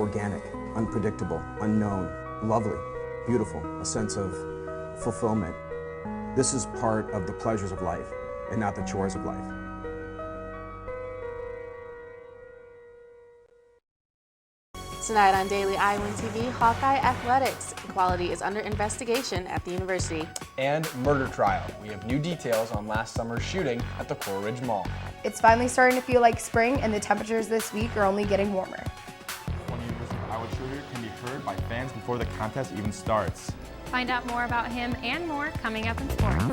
organic, unpredictable, unknown, lovely, beautiful, a sense of fulfillment. This is part of the pleasures of life and not the chores of life. Tonight on Daily Iowan TV, Hawkeye Athletics. Equality is under investigation at the university. And murder trial. We have new details on last summer's shooting at the Coral Ridge Mall. It's finally starting to feel like spring, and the temperatures this week are only getting warmer. One University of Iowa shooter can be heard by fans before the contest even starts. Find out more about him and more coming up in sports.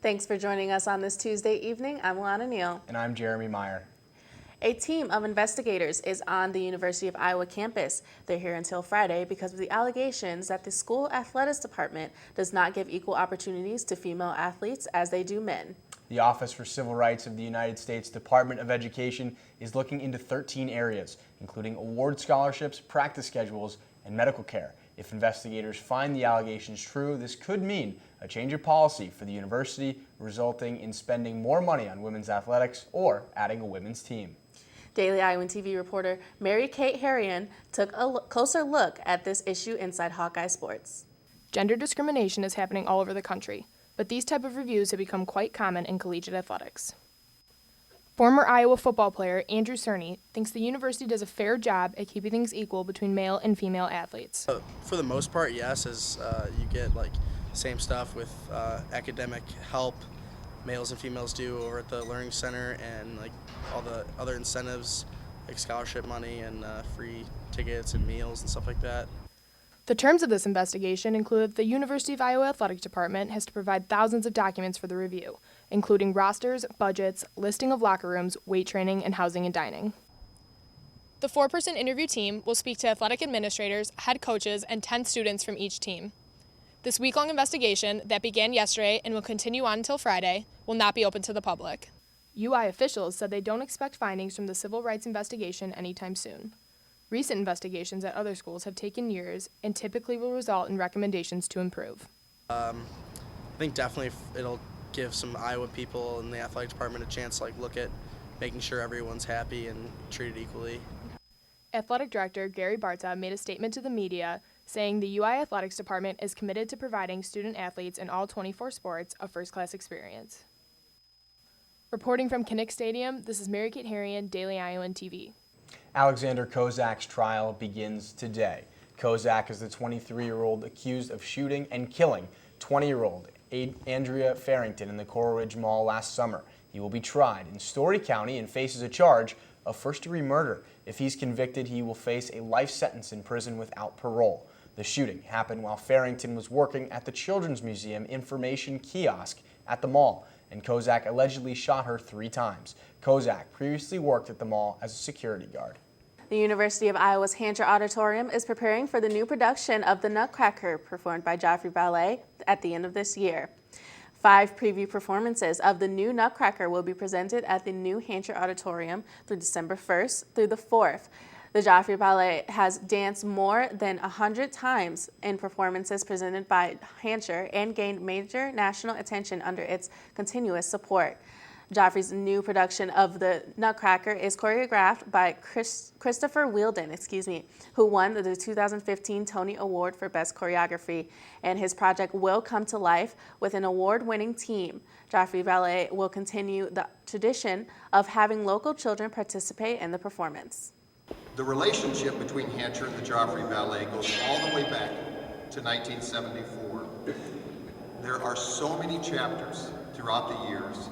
Thanks for joining us on this Tuesday evening. I'm Lana Neal. And I'm Jeremy Meyer. A team of investigators is on the University of Iowa campus. They're here until Friday because of the allegations that the school athletics department does not give equal opportunities to female athletes as they do men. The Office for Civil Rights of the United States Department of Education is looking into 13 areas, including award scholarships, practice schedules, and medical care. If investigators find the allegations true, this could mean a change of policy for the university, resulting in spending more money on women's athletics or adding a women's team. Daily Iowan TV reporter Mary Kate Harrian took a closer look at this issue inside Hawkeye Sports. Gender discrimination is happening all over the country, but these type of reviews have become quite common in collegiate athletics. Former Iowa football player Andrew Cerny thinks the university does a fair job at keeping things equal between male and female athletes. For the most part, yes, as you get like same stuff with academic help males and females do over at the Learning Center, and like all the other incentives like scholarship money and free tickets and meals and stuff like that. The terms of this investigation include that the University of Iowa Athletic Department has to provide thousands of documents for the review, including rosters, budgets, listing of locker rooms, weight training, and housing and dining. The 4-person interview team will speak to athletic administrators, head coaches, and 10 students from each team. This week-long investigation that began yesterday and will continue on until Friday will not be open to the public. UI officials said they don't expect findings from the civil rights investigation anytime soon. Recent investigations at other schools have taken years and typically will result in recommendations to improve. I think definitely it'll give some Iowa people in the athletic department a chance to like look at making sure everyone's happy and treated equally. Athletic Director Gary Barta made a statement to the media saying the UI Athletics Department is committed to providing student athletes in all 24 sports a first-class experience. Reporting from Kinnick Stadium, this is Mary Kate Harrian, Daily Iowan TV. Alexander Kozak's trial begins today. Kozak is the 23-year-old accused of shooting and killing 20-year-old Andrea Farrington in the Coral Ridge Mall last summer. He will be tried in Story County and faces a charge of first-degree murder. If he's convicted, he will face a life sentence in prison without parole. The shooting happened while Farrington was working at the Children's Museum information kiosk at the mall, and Kozak allegedly shot her 3 times. Kozak previously worked at the mall as a security guard. The University of Iowa's Hancher Auditorium is preparing for the new production of The Nutcracker, performed by Joffrey Ballet at the end of this year. 5 preview performances of the new Nutcracker will be presented at the new Hancher Auditorium through December 1st through the 4th. The Joffrey Ballet has danced more than 100 times in performances presented by Hancher and gained major national attention under its continuous support. Joffrey's new production of The Nutcracker is choreographed by Christopher Wheeldon, who won the 2015 Tony Award for Best Choreography, and his project will come to life with an award-winning team. Joffrey Ballet will continue the tradition of having local children participate in the performance. The relationship between Hancher and the Joffrey Ballet goes all the way back to 1974. There are so many chapters throughout the years,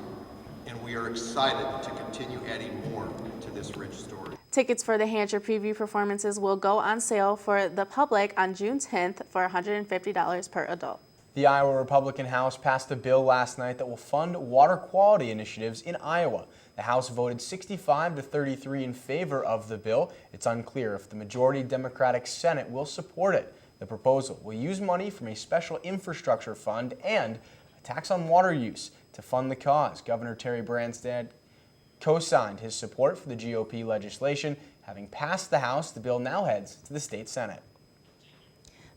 and we are excited to continue adding more to this rich story. Tickets for the Hancher preview performances will go on sale for the public on June 10th for $150 per adult. The Iowa Republican House passed a bill last night that will fund water quality initiatives in Iowa. The House voted 65 to 33 in favor of the bill. It's unclear if the majority Democratic Senate will support it. The proposal will use money from a special infrastructure fund and a tax on water use to fund the cause. Governor Terry Branstad co-signed his support for the GOP legislation. Having passed the House, the bill now heads to the state Senate.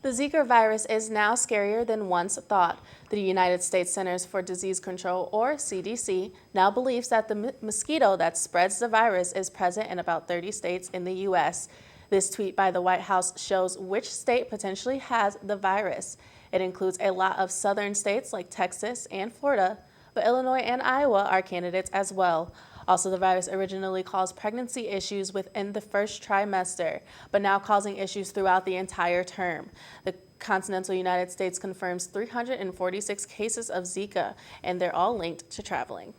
The Zika virus is now scarier than once thought. The United States Centers for Disease Control, or CDC, now believes that the mosquito that spreads the virus is present in about 30 states in the U.S. This tweet by the White House shows which state potentially has the virus. It includes a lot of southern states like Texas and Florida, but Illinois and Iowa are candidates as well. Also, the virus originally caused pregnancy issues within the first trimester, but now causing issues throughout the entire term. The continental United States confirms 346 cases of Zika, and they're all linked to traveling.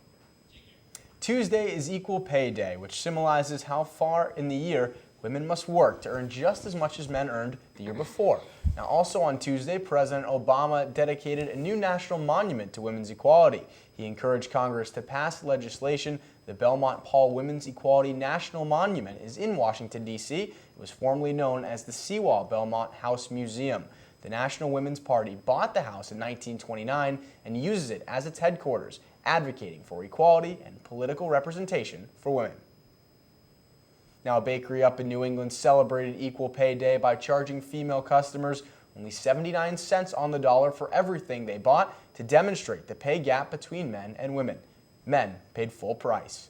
Tuesday is Equal Pay Day, which symbolizes how far in the year women must work to earn just as much as men earned the year before. Now, also on Tuesday, President Obama dedicated a new national monument to women's equality. He encouraged Congress to pass legislation. The Belmont Paul Women's Equality National Monument is in Washington, D.C. It was formerly known as the Seawall Belmont House Museum. The National Women's Party bought the house in 1929 and uses it as its headquarters, advocating for equality and political representation for women. Now, a bakery up in New England celebrated Equal Pay Day by charging female customers only 79 cents on the dollar for everything they bought to demonstrate the pay gap between men and women. Men paid full price.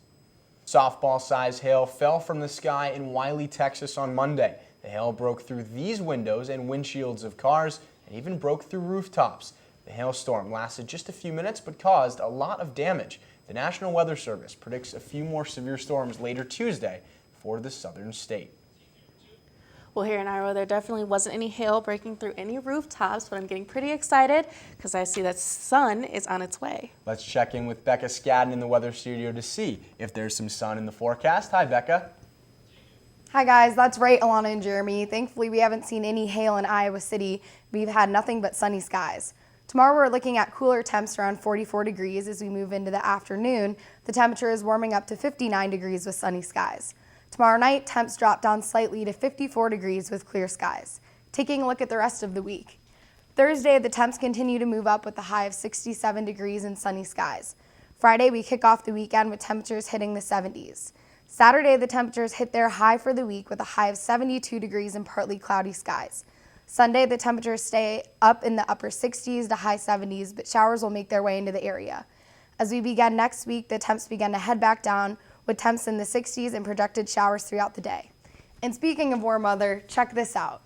Softball-sized hail fell from the sky in Wiley, Texas on Monday. The hail broke through these windows and windshields of cars and even broke through rooftops. The hailstorm lasted just a few minutes but caused a lot of damage. The National Weather Service predicts a few more severe storms later Tuesday for the southern state. Well, here in Iowa, there definitely wasn't any hail breaking through any rooftops, but I'm getting pretty excited because I see that sun is on its way. Let's check in with Becca Skadden in the weather studio to see if there's some sun in the forecast. Hi, Becca. Hi guys, that's right, Alana and Jeremy. Thankfully, we haven't seen any hail in Iowa City. We've had nothing but sunny skies. Tomorrow we're looking at cooler temps around 44 degrees as we move into the afternoon. The temperature is warming up to 59 degrees with sunny skies. Tomorrow night, temps drop down slightly to 54 degrees with clear skies. Taking a look at the rest of the week. Thursday, the temps continue to move up with a high of 67 degrees and sunny skies. Friday, we kick off the weekend with temperatures hitting the 70s. Saturday, the temperatures hit their high for the week with a high of 72 degrees and partly cloudy skies. Sunday, the temperatures stay up in the upper 60s to high 70s, but showers will make their way into the area. As we begin next week, the temps begin to head back down, with temps in the 60s and projected showers throughout the day. And speaking of warm weather, check this out.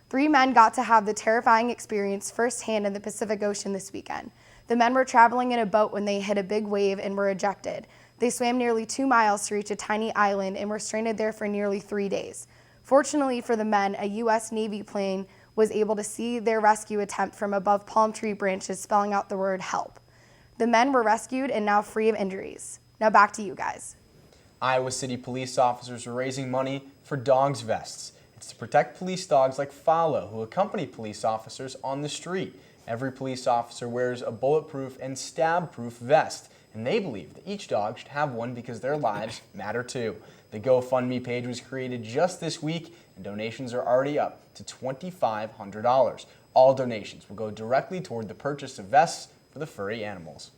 3 men got to have the terrifying experience firsthand in the Pacific Ocean this weekend. The men were traveling in a boat when they hit a big wave and were ejected. They swam nearly 2 miles to reach a tiny island and were stranded there for nearly 3 days. Fortunately for the men, a U.S. Navy plane was able to see their rescue attempt from above palm tree branches, spelling out the word help. The men were rescued and now free of injuries. Now back to you guys. Iowa City police officers are raising money for dogs vests. It's to protect police dogs like Follow, who accompany police officers on the street. Every police officer wears a bulletproof and stab-proof vest, and they believe that each dog should have one because their lives matter too. The GoFundMe page was created just this week, and donations are already up to $2,500. All donations will go directly toward the purchase of vests for the furry animals.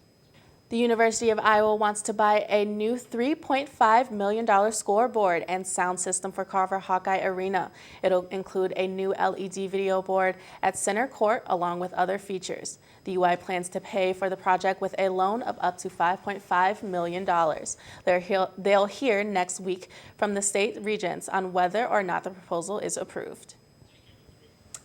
The University of Iowa wants to buy a new $3.5 million scoreboard and sound system for Carver Hawkeye Arena. It'll include a new LED video board at center court along with other features. The UI plans to pay for the project with a loan of up to $5.5 million. They'll hear next week from the state regents on whether or not the proposal is approved.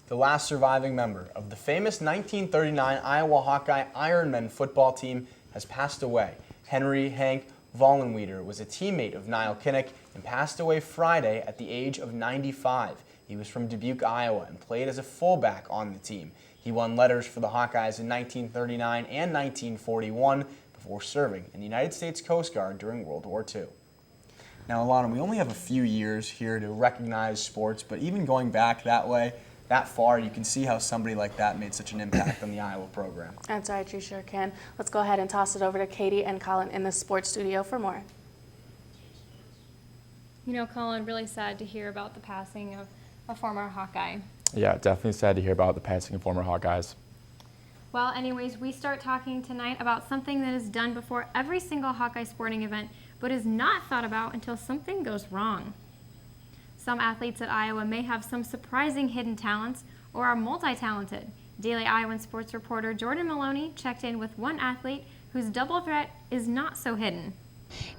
The last surviving member of the famous 1939 Iowa Hawkeye Ironmen football team has passed away. Henry Hank Vollenweider was a teammate of Niall Kinnick and passed away Friday at the age of 95. He was from Dubuque, Iowa, and played as a fullback on the team. He won letters for the Hawkeyes in 1939 and 1941 before serving in the United States Coast Guard during World War II. Now, Alana, we only have a few years here to recognize sports, but even going back that far, you can see how somebody like that made such an impact on the Iowa program. That's right, you sure can. Let's go ahead and toss it over to Katie and Colin in the sports studio for more. You know, Colin, really sad to hear about the passing of a former Hawkeye. Yeah, definitely sad to hear about the passing of former Hawkeyes. Well, anyways, we start talking tonight about something that is done before every single Hawkeye sporting event, but is not thought about until something goes wrong. Some athletes at Iowa may have some surprising hidden talents or are multi-talented. Daily Iowan sports reporter Jordan Maloney checked in with one athlete whose double threat is not so hidden.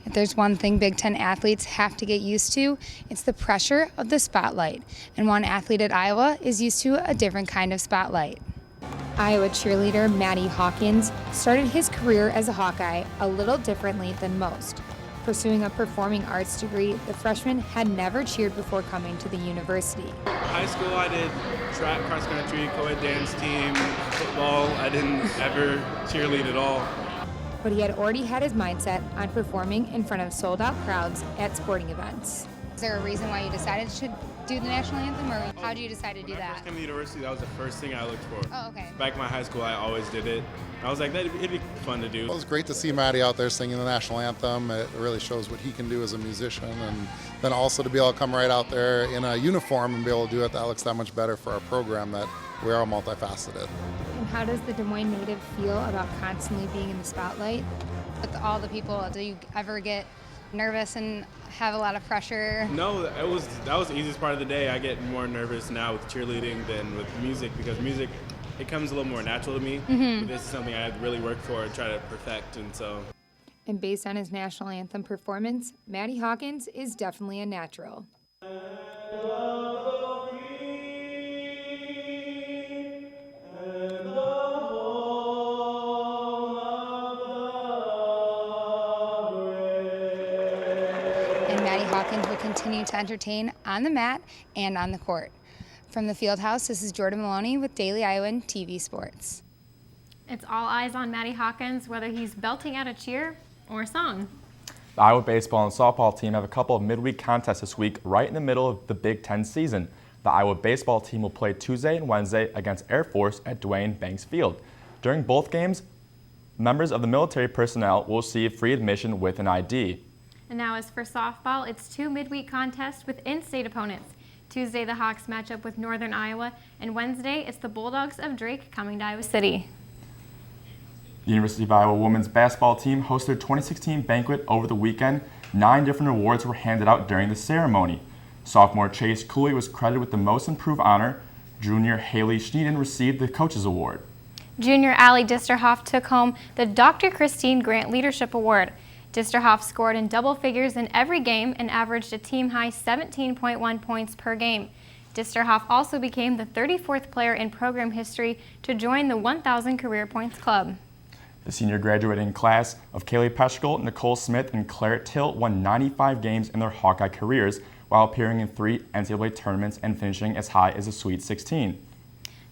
If there's one thing Big Ten athletes have to get used to, it's the pressure of the spotlight. And one athlete at Iowa is used to a different kind of spotlight. Iowa cheerleader Maddie Hawkins started his career as a Hawkeye a little differently than most. Pursuing a performing arts degree, the freshman had never cheered before coming to the university. High school, I did track, cross country, co-ed dance team, football. I didn't ever cheerlead at all. But he had already had his mindset on performing in front of sold-out crowds at sporting events. Is there a reason why you decided to do the national anthem, or how did you decide to do When I that? first came to university, that was the first thing I looked for. Oh, okay. Back in my high school, I always did it. I was like, it'd be fun to do. It was great to see Maddie out there singing the national anthem. It really shows what he can do as a musician, and then also to be able to come right out there in a uniform and be able to do it, that looks that much better for our program, that we are multifaceted. And how does the Des Moines native feel about constantly being in the spotlight? With all the people, do you ever get nervous and have a lot of pressure? No, that was the easiest part of the day. I get more nervous now with cheerleading than with music, because music, it comes a little more natural to me. But this is something I have to really work for and try to perfect, and so. And based on his national anthem performance, Maddie Hawkins is definitely a natural. Hawkins will continue to entertain on the mat and on the court. From the field house, this is Jordan Maloney with Daily Iowan TV Sports. It's all eyes on Maddie Hawkins, whether he's belting out a cheer or a song. The Iowa baseball and softball team have a couple of midweek contests this week, right in the middle of the Big Ten season. The Iowa baseball team will play Tuesday and Wednesday against Air Force at Dwayne Banks Field. During both games, members of the military personnel will receive free admission with an ID. And now as for softball, it's two midweek contests with in-state opponents. Tuesday, the Hawks match up with Northern Iowa, and Wednesday, it's the Bulldogs of Drake coming to Iowa City. The University of Iowa women's basketball team hosted their 2016 banquet over the weekend. 9 different awards were handed out during the ceremony. Sophomore Chase Cooley was credited with the Most Improved honor. Junior Haley Schneiden received the Coaches Award. Junior Allie Disterhoff took home the Dr. Christine Grant Leadership Award. Disterhoff scored in double figures in every game and averaged a team-high 17.1 points per game. Disterhoff also became the 34th player in program history to join the 1,000 Career Points Club. The senior graduating class of Kaylee Peschel, Nicole Smith, and Claire Tilt won 95 games in their Hawkeye careers while appearing in 3 NCAA tournaments and finishing as high as a Sweet 16.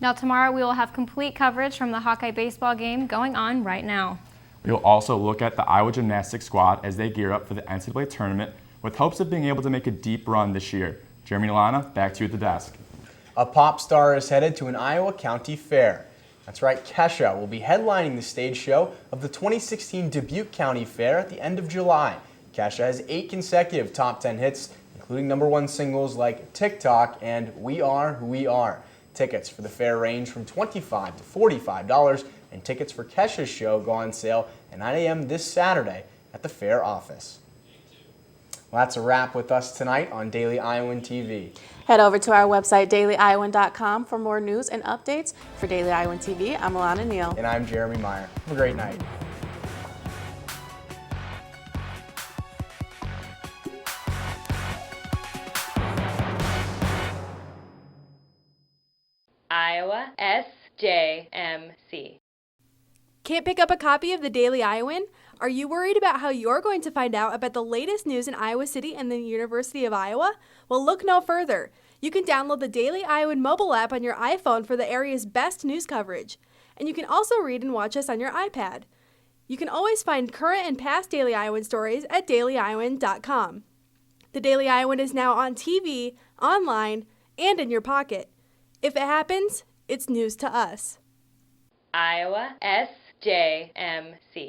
Now tomorrow we will have complete coverage from the Hawkeye baseball game going on right now. We will also look at the Iowa gymnastics squad as they gear up for the NCAA tournament with hopes of being able to make a deep run this year. Jeremy and Alana, back to you at the desk. A pop star is headed to an Iowa County Fair. That's right, Kesha will be headlining the stage show of the 2016 Dubuque County Fair at the end of July. Kesha has 8 consecutive top 10 hits, including #1 singles like TikTok and We Are Who We Are. Tickets for the fair range from $25 to $45, and tickets for Kesha's show go on sale at 9 a.m. this Saturday at the fair office. Well, that's a wrap with us tonight on Daily Iowan TV. Head over to our website, dailyiowan.com, for more news and updates. For Daily Iowan TV, I'm Alana Neal. And I'm Jeremy Meyer. Have a great night. Iowa SJMC. Can't pick up a copy of the Daily Iowan? Are you worried about how you're going to find out about the latest news in Iowa City and the University of Iowa? Well, look no further. You can download the Daily Iowan mobile app on your iPhone for the area's best news coverage. And you can also read and watch us on your iPad. You can always find current and past Daily Iowan stories at dailyiowan.com. The Daily Iowan is now on TV, online, and in your pocket. If it happens, it's news to us. Iowa SJMC.